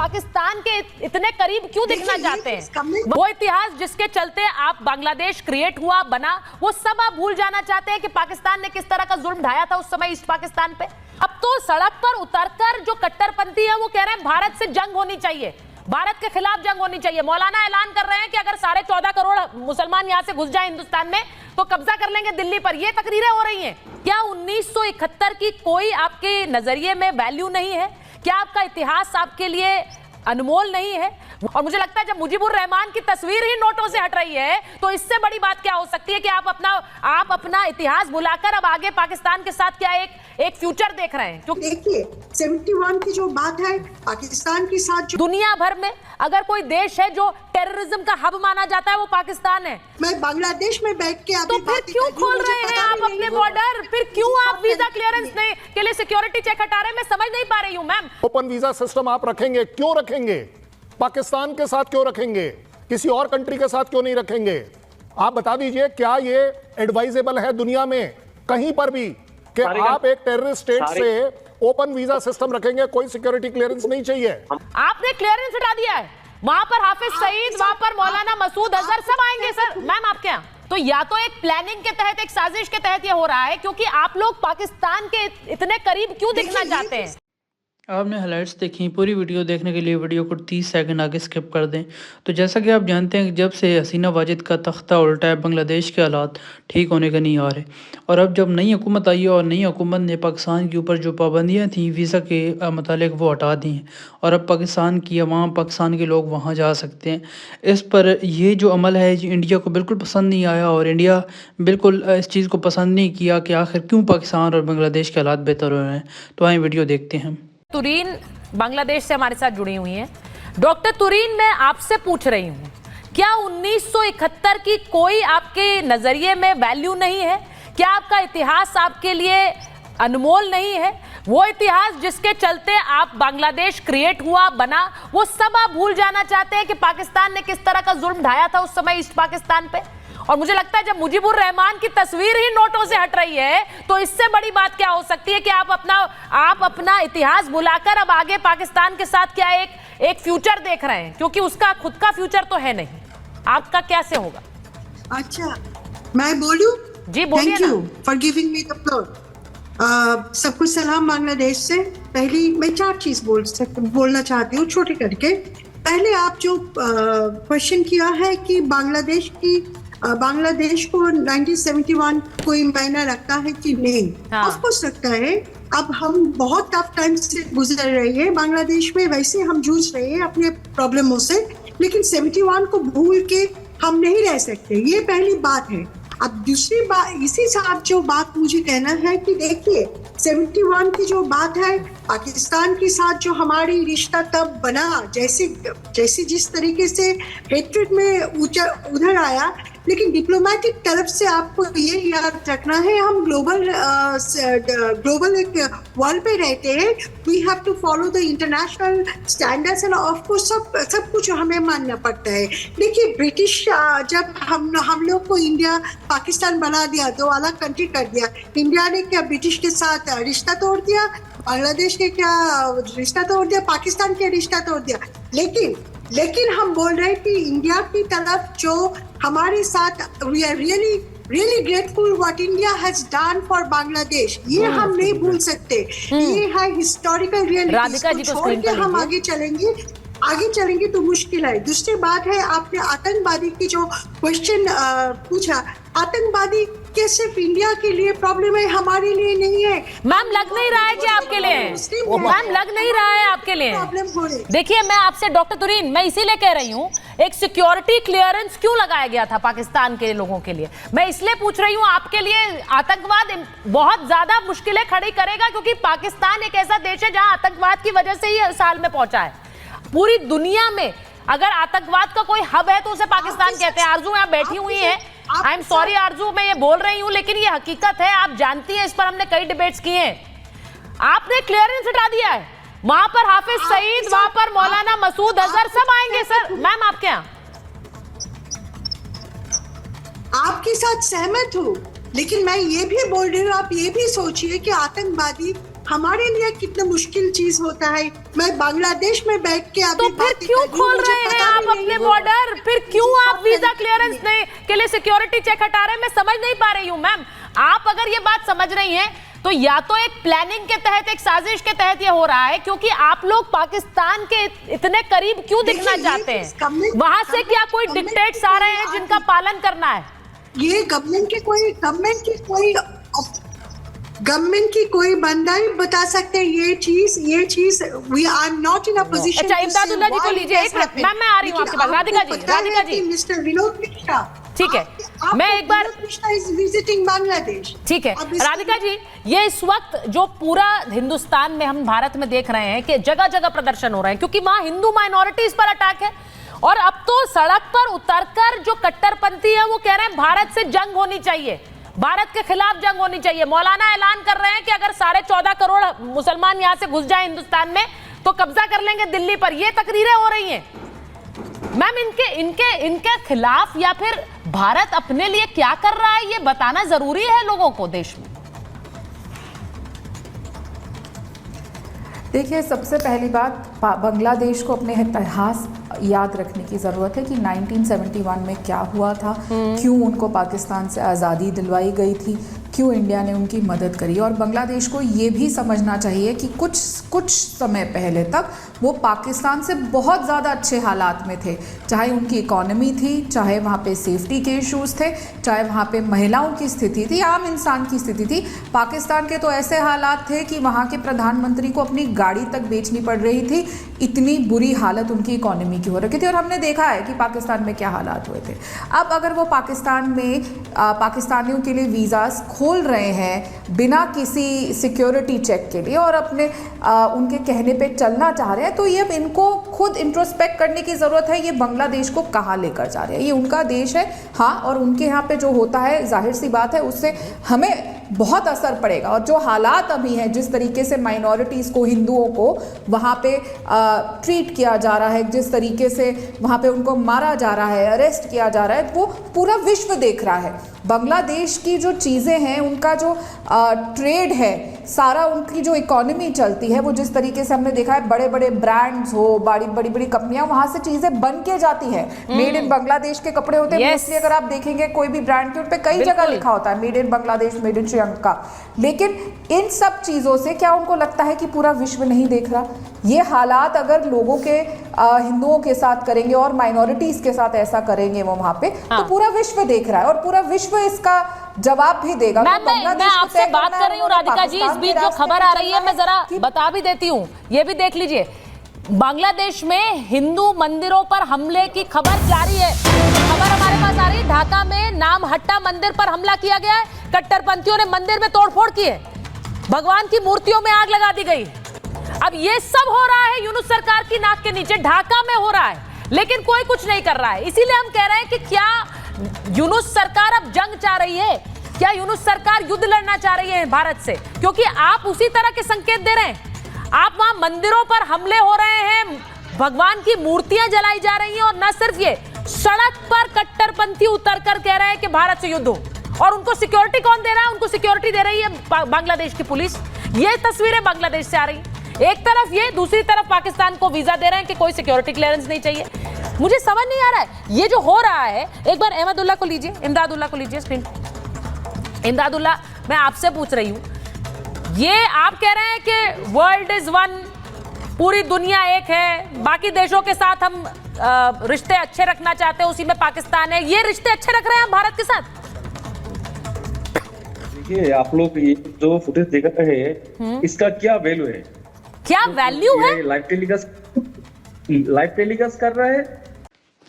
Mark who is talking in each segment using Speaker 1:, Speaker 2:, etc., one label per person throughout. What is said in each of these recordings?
Speaker 1: पाकिस्तान के इतने करीब क्यों दिखना चाहते हैं? वो इतिहास जिसके चलते आप बांग्लादेश क्रिएट हुआ बना, वो सब आप भूल जाना चाहते हैं कि पाकिस्तान ने किस तरह का जुल्म ढाया था उस समय ईस्ट पाकिस्तान पे। अब तो सड़क पर उतरकर जो कट्टरपंथी है वो कह रहे हैं भारत से जंग होनी चाहिए, भारत के खिलाफ जंग होनी चाहिए। मौलाना ऐलान कर रहे हैं कि अगर 14.5 करोड़ मुसलमान यहां से घुस जाए हिंदुस्तान में तो कब्जा कर लेंगे दिल्ली पर। ये तकरीरें हो रही हैं। क्या 1971 की कोई आपके नजरिए में वैल्यू नहीं है? क्या आपका इतिहास आपके लिए अनमोल नहीं है? और मुझे लगता है जब मुजीबुर रहमान की तस्वीर ही नोटों से हट रही है तो इससे बड़ी बात क्या हो सकती है कि आप अपना इतिहास भुलाकर अब आगे पाकिस्तान के साथ क्या एक फ्यूचर देख रहे हैं?
Speaker 2: देखिए 71 की जो बात है पाकिस्तान के साथ जो
Speaker 1: दुनिया भर में अगर कोई देश है जो टेररिज्म का हब माना जाता है वो पाकिस्तान है।
Speaker 2: मैं बांग्लादेश में बैठ के
Speaker 1: तो फिर क्यों खोल रहे हैं आप अपने बॉर्डर? फिर क्यों आप वीजा क्लियरेंस के लिए सिक्योरिटी चेक हटा रहे हैं? मैं समझ नहीं पा रही हूँ मैम।
Speaker 3: ओपन वीजा सिस्टम आप रखेंगे, क्यों रखेंगे? पाकिस्तान के साथ क्यों रखेंगे? किसी और कंट्री के साथ क्यों नहीं रखेंगे? आप बता दीजिए, क्या ये एडवाइजेबल है दुनिया में कहीं पर भी कि आप एक टेररिस्ट स्टेट से ओपन वीजा सिस्टम रखेंगे, कोई सिक्योरिटी क्लियरेंस नहीं चाहिए?
Speaker 1: आपने क्लियरेंस हटा दिया है। वहां पर हाफिज सईद, वहां पर मौलाना मसूद अजहर सब आएंगे सर। मैम आपके यहाँ तो या तो एक प्लानिंग के तहत, एक साजिश के तहत ये हो रहा है, क्योंकि आप लोग पाकिस्तान के इतने करीब क्यों दिखना चाहते हैं?
Speaker 4: आपने हाइलाइट्स देखी। पूरी वीडियो देखने के लिए वीडियो को 30 सेकंड आगे स्किप कर दें। तो जैसा कि आप जानते हैं कि जब से हसीना वाजिद का तख्ता उल्टा है, बांग्लादेश के हालात ठीक होने का नहीं आ रहे। और अब जब नई हुकूमत आई है और नई हुकूमत ने पाकिस्तान के ऊपर जो पाबंदियां थी वीज़ा के मुतालिक वो हटा दी हैं और अब पाकिस्तान की अवाम, पाकिस्तान के लोग वहाँ जा सकते हैं। इस पर ये जो अमल है जी इंडिया को बिल्कुल पसंद नहीं आया और इंडिया बिल्कुल इस चीज़ को पसंद नहीं किया कि आखिर क्यों पाकिस्तान और बांग्लादेश के हालात बेहतर हो रहे हैं। तो आए वीडियो देखते हैं।
Speaker 1: तुरीन बांग्लादेश से हमारे साथ जुड़ी हुई हैं। डॉक्टर तुरीन, मैं आपसे पूछ रही हूँ, क्या 1971 की कोई आपके नजरिए में वैल्यू नहीं है? क्या आपका इतिहास आपके लिए अनमोल नहीं है? वो इतिहास जिसके चलते आप बांग्लादेश क्रिएट हुआ बना, वो सब आप भूल जाना चाहते हैं कि पाकिस्तान ने किस तरह का जुल्म ढाया था उस समय ईस्ट पाकिस्तान पे? और मुझे लगता है जब मुजीबुर रहमान की तस्वीर ही नोटों से हट रही है तो इससे बड़ी बात क्या हो सकती है कि आप अपना इतिहास भुलाकर अब आगे पाकिस्तान के साथ क्या एक फ्यूचर देख रहे हैं, क्योंकि उसका खुद का फ्यूचर तो है नहीं। आपका कैसे होगा?
Speaker 2: अच्छा, मैं बोलूं?
Speaker 1: जी बोलिए।
Speaker 2: Thank you for giving me the floor. सबको सलाम बांग्लादेश से। पहली मैं 4 चीज बोलना चाहती हूँ छोटे करके। पहले आप जो क्वेश्चन किया है कि बांग्लादेश को 1971 कोई मायना रखता है कि नहीं? ऑफ कोर्स रखता है। अब हम बहुत टफ टाइम से गुजर रहे हैं बांग्लादेश में, वैसे हम जूझ रहे हैं अपने प्रॉब्लमों से, लेकिन 71 को भूल के हम नहीं रह सकते। ये पहली बात है। अब दूसरी बात, इसी साथ जो बात मुझे कहना है कि देखिए 71 की जो बात है पाकिस्तान के साथ जो हमारी रिश्ता तब बना, जैसे जिस तरीके से हेट्रेड में उधर आया, लेकिन डिप्लोमेटिक तरफ से आपको ये याद रखना है हम ग्लोबल एक वर्ल्ड पे रहते हैं। We have to follow the international standards and of course सब कुछ हमें मानना पड़ता है। देखिए ब्रिटिश जब हम लोग को इंडिया पाकिस्तान बना दिया, 2 अलग कंट्री कर दिया, इंडिया ने क्या ब्रिटिश के साथ रिश्ता तोड़ दिया? बांग्लादेश ने क्या रिश्ता तोड़ दिया? पाकिस्तान के रिश्ता तोड़ दिया। लेकिन हम बोल रहे हैं कि इंडिया की तरफ जो हमारे साथ we are really grateful what India has done for Bangladesh. ये हम नहीं भूल सकते। ये है हिस्टोरिकल रियलिटी। छोड़ के हम आगे चलेंगे तो मुश्किल है। दूसरी बात है, आपने आतंकवादी की जो क्वेश्चन पूछा, आतंकवादी क्या सिर्फ इंडिया के लिए प्रॉब्लम है, हमारे लिए नहीं है?
Speaker 1: मैम लग नहीं रहा है कि आपके लिए है। मैम लग नहीं रहा है आपके लिए प्रॉब्लम हो रही। देखिए मैं आपसे डॉक्टर तुरीन, मैं इसीलिए कह रही हूँ एक सिक्योरिटी क्लियरेंस क्यों लगाया गया था पाकिस्तान के लोगों के लिए। मैं इसलिए पूछ रही हूँ, आपके लिए आतंकवाद बहुत ज्यादा मुश्किलें खड़ी करेगा, क्योंकि पाकिस्तान एक ऐसा देश है जहां आतंकवाद की वजह से ही इस हाल में पहुंचा है। पूरी दुनिया में अगर आतंकवाद का कोई हब है तो उसे पाकिस्तान कहते हैं। आरजू यहाँ बैठी हुई है। आई एम सॉरी आरजू, मैं ये बोल रही हूँ, लेकिन ये हकीकत है। आप जानती हैं, इस पर हमने कई डिबेट्स किए हैं। आपने क्लियरेंस हटा दिया है। वहां पर हाफिज सईद, वहां पर मौलाना मसूद अजहर सब आएंगे सर। मैम आपके यहाँ
Speaker 2: आपके साथ सहमत हूँ, लेकिन मैं ये भी बोल रही हूँ, आप ये भी सोचिए कि आतंकवादी हमारे लिए कितना मुश्किल चीज होता है। मैं बांग्लादेश में बैठ के
Speaker 1: तो फिर क्यों खोल रहे हैं आप अपने बॉर्डर? फिर क्यों आप वीजा क्लियरेंस के लिए सिक्योरिटी चेक हटा रहे हैं? मैं समझ नहीं पा रही हूँ मैम। आप अगर ये बात समझ रही हैं तो या तो एक प्लानिंग के तहत, एक साजिश के तहत ये हो रहा है, क्योंकि आप लोग पाकिस्तान के इतने करीब क्यों दिखना चाहते हैं? वहां से क्या कोई डिक्टेट्स आ रहे हैं जिनका पालन करना है?
Speaker 2: ये गवर्नमेंट की कोई बंदा ही बता सकते हैं ये चीज we are not in a position.
Speaker 1: अच्छा, इमदादुल्लाह जी को लीजिए एक मिनट। मैम मैं आ रही हूँ आपके पास। राधिका जी
Speaker 2: मिस्टर विनोद मिश्रा,
Speaker 1: ठीक है, मैं एक बार
Speaker 2: विजिटिंग बांग्लादेश।
Speaker 1: ठीक है राधिका जी, ये इस वक्त जो पूरा हिंदुस्तान में, हम भारत में देख रहे हैं कि जगह जगह प्रदर्शन हो रहे हैं, क्योंकि वहां हिंदू माइनॉरिटीज पर अटैक है। और अब तो सड़क पर उतरकर जो कट्टरपंथी है वो कह रहे हैं भारत से जंग होनी चाहिए, भारत के खिलाफ जंग होनी चाहिए। मौलाना ऐलान कर रहे हैं कि अगर 14.5 करोड़ मुसलमान यहां से घुस जाए हिंदुस्तान में तो कब्जा कर लेंगे दिल्ली पर। ये तकरीरें हो रही हैं मैम। इनके खिलाफ या फिर भारत अपने लिए क्या कर रहा है ये बताना जरूरी है लोगों को देश में।
Speaker 5: देखिए, सबसे पहली बात, बांग्लादेश को अपने इतिहास याद रखने की ज़रूरत है कि 1971 में क्या हुआ था, क्यों उनको पाकिस्तान से आज़ादी दिलवाई गई थी, क्यों इंडिया ने उनकी मदद करी। और बांग्लादेश को ये भी समझना चाहिए कि कुछ समय पहले तक वो पाकिस्तान से बहुत ज़्यादा अच्छे हालात में थे, चाहे उनकी इकॉनमी थी, चाहे वहाँ पे सेफ्टी के इश्यूज़ थे, चाहे वहाँ पे महिलाओं की स्थिति थी, आम इंसान की स्थिति थी। पाकिस्तान के तो ऐसे हालात थे कि वहाँ के प्रधानमंत्री को अपनी गाड़ी तक बेचनी पड़ रही थी, इतनी बुरी हालत उनकी इकॉनमी की हो रखी थी। और हमने देखा है कि पाकिस्तान में क्या हालात हुए थे। अब अगर वो पाकिस्तान में पाकिस्तानियों के लिए वीज़ास खोल रहे हैं बिना किसी सिक्योरिटी चेक के लिए और अपने उनके कहने पे चलना चाह रहे हैं, तो ये इनको खुद इंट्रोस्पेक्ट करने की ज़रूरत है। ये बांग्लादेश को कहाँ लेकर जा रहे हैं? ये उनका देश है, हाँ, और उनके यहाँ पे जो होता है जाहिर सी बात है उससे हमें बहुत असर पड़ेगा। और जो हालात अभी हैं, जिस तरीके से माइनॉरिटीज़ को, हिंदुओं को वहाँ पे ट्रीट किया जा रहा है, जिस तरीके से वहाँ पे उनको मारा जा रहा है, अरेस्ट किया जा रहा है, वो पूरा विश्व देख रहा है। बांग्लादेश की जो चीज़ें हैं, उनका जो ट्रेड है, सारा उनकी जो इकोनॉमी चलती है, वो जिस तरीके से हमने देखा है, बड़े बड़े ब्रांड्स हो, बड़ी बड़ी कंपनियां, वहाँ से चीज़ें बन के जाती हैं। मेड इन बांग्लादेश के कपड़े होते हैं मोस्टली। अगर आप देखेंगे कोई भी ब्रांड के उन पे कई जगह लिखा होता है made in Bangladesh, made in Sri Lanka. लेकिन इन सब चीज़ों से क्या उनको लगता है कि पूरा विश्व नहीं देख रहा? ये हालात अगर लोगों के हिंदुओं के साथ करेंगे और माइनॉरिटीज़ के साथ ऐसा करेंगे वो वहाँ पे, तो पूरा विश्व देख रहा है और पूरा विश्व इसका जवाब भी देगा।
Speaker 1: मैं आपसे बात कर रही हूँ राधिका जी, इस बीच जो खबर आ रही है मैं जरा बता भी देती हूँ, ये भी देख लीजिए। बांग्लादेश में हिंदू मंदिरों पर हमले की खबर जारी है। खबर हमारे पास आ रही है, ढाका में नाम हट्टा मंदिर पर हमला किया गया है। कट्टरपंथियों ने मंदिर में तोड़फोड़ की है, भगवान की मूर्तियों में आग लगा दी गई। अब ये सब हो रहा है यूनुस सरकार की नाक के नीचे, ढाका में हो रहा है, लेकिन कोई कुछ नहीं कर रहा है। इसीलिए हम कह रहे हैं कि क्या यूनुस सरकार अब जंग चाह रही है? क्या यूनुस सरकार युद्ध लड़ना चाह रही है भारत से? क्योंकि आप उसी तरह के संकेत दे रहे हैं। आप वहां मंदिरों पर हमले हो रहे हैं, भगवान की मूर्तियां जलाई जा रही हैं, और न सिर्फ ये, सड़क पर कट्टरपंथी उतरकर कह रहे हैं कि भारत से युद्ध हो। और उनको सिक्योरिटी कौन दे रहा है? उनको सिक्योरिटी दे रही है बांग्लादेश की पुलिस। ये तस्वीरें बांग्लादेश से आ रही, एक तरफ ये, दूसरी तरफ पाकिस्तान को वीजा दे रहे हैं कि कोई सिक्योरिटी क्लियरेंस नहीं चाहिए। मुझे समझ नहीं आ रहा है ये जो हो रहा है। एक बार अहमदुल्लाह को लीजिए, इमदादुल्लाह को लीजिए स्क्रीन। इमदादुल्लाह, मैं आपसे पूछ रही हूं, ये आप कह रहे हैं कि वर्ल्ड इज वन, पूरी दुनिया एक है, बाकी देशों के साथ हम रिश्ते अच्छे रखना चाहते हैं, उसी में पाकिस्तान है, ये रिश्ते अच्छे रख रहे हैं हम भारत के साथ?
Speaker 6: देखिए, आप लोग ये जो फुटेज देख रहे हैं, इसका क्या वैल्यू है?
Speaker 1: क्या वैल्यू है?
Speaker 6: लाइव टेलीकास्ट कर रहा है।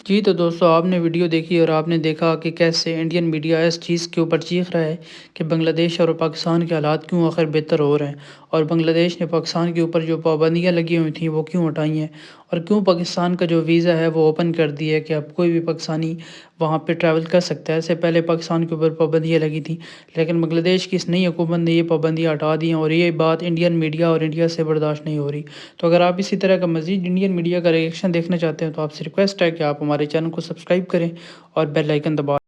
Speaker 4: जी तो दोस्तों, आपने वीडियो देखी और आपने देखा कि कैसे इंडियन मीडिया इस चीज़ के ऊपर चीख रहा है कि बांग्लादेश और पाकिस्तान के हालात क्यों आखिर बेहतर हो रहे हैं, और बांग्लादेश ने पाकिस्तान के ऊपर जो पाबंदियां लगी हुई थी वो क्यों हटाई हैं, और क्यों पाकिस्तान का जो वीज़ा है वो ओपन कर दिया है कि अब कोई भी पाकिस्तानी वहाँ पे ट्रैवल कर सकता है। इससे पहले पाकिस्तान के ऊपर पाबंदियाँ लगी थी, लेकिन बांग्लादेश की इस नई हुकूमत ने ये पाबंदियाँ हटा दी हैं, और ये बात इंडियन मीडिया और इंडिया से बर्दाश्त नहीं हो रही। तो अगर आप इसी तरह का मज़ीद इंडियन मीडिया का रिएक्शन देखना चाहते हैं तो आपसे रिक्वेस्ट है कि आप हमारे चैनल को सब्सक्राइब करें और बेल आइकन दबा